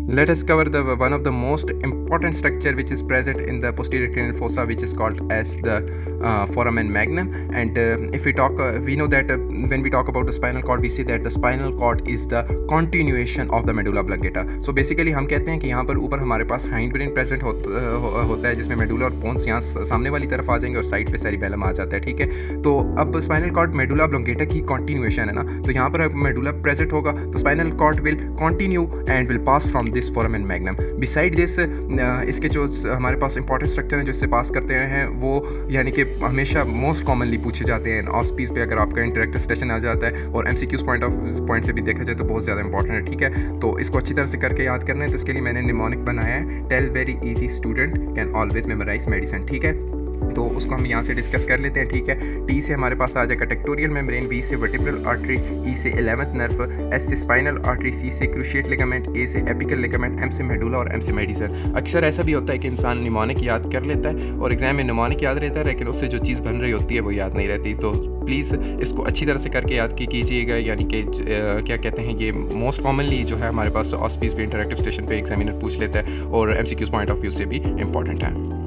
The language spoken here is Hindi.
Let us cover the one of the most important structure which is present in the posterior cranial fossa, which is called as the foramen magnum. And if we talk, we know that when we talk about the spinal cord, we see that the spinal cord is the continuation of the medulla oblongata. So basically हम कहते हैं कि यहाँ पर ऊपर हमारे पास हाइंड ब्रेन प्रेजेंट होता है, जिसमें मेडुला और पोन्स यहाँ सामने वाली तरफ आ जाएंगे और साइड पे सेरिबेलम आ जाता है, ठीक है। तो अब स्पाइनल कॉर्ड मेडुला ओब्लोंगेटा की कंटिन्यूएशन है ना, तो यहाँ पर मेडुला प्रेजेंट होगा तो spinal cord will continue and will pass from this foramen magnum. Beside this इसके जो हमारे पास इंपॉर्टेंट स्ट्रक्चर हैं जो इससे पास करते हैं वो यानी कि हमेशा मोस्ट कॉमनली पूछे जाते हैं ऑस्पीज पे, अगर आपका इंटरेक्टिव सेशन आ जाता है और एमसीक्यूज पॉइंट से भी देखा जाए तो बहुत ज़्यादा इंपॉर्टेंट है, ठीक है। तो इसको अच्छी तरह से करके याद करना है, तो इसके लिए मैंने निमोनिक बनाया है, tell very easy student can always memorise medicine, ठीक है। तो उसको हम यहाँ से डिस्कस कर लेते हैं, ठीक है। टी से हमारे पास आ जाएगा टेक्टोरियल मेम्ब्रेन, बी से वर्टिब्रल आर्टरी, ई से 11th नर्व, एस से स्पाइनल आर्टरी, सी से क्रूशिएट लिगामेंट, ए से एपिकल लिगामेंट, एम से मेडुला और एम से मेडिसन। अक्सर ऐसा भी होता है कि इंसान निमोनिक याद कर लेता है और एग्जाम में निमोनिक याद रहता है, लेकिन उससे जो चीज़ बन रही होती है वो याद नहीं रहती। तो प्लीज़ इसको अच्छी तरह से करके याद कीजिएगा, यानी कि क्या कहते हैं, ये मोस्ट कॉमनली जो है हमारे पास ऑस्पीज पे इंटरेक्टिव स्टेशन पे एग्जामिनर पूछ लेता है और एमसीक्यूज पॉइंट ऑफ व्यू से भी इंपॉर्टेंट है।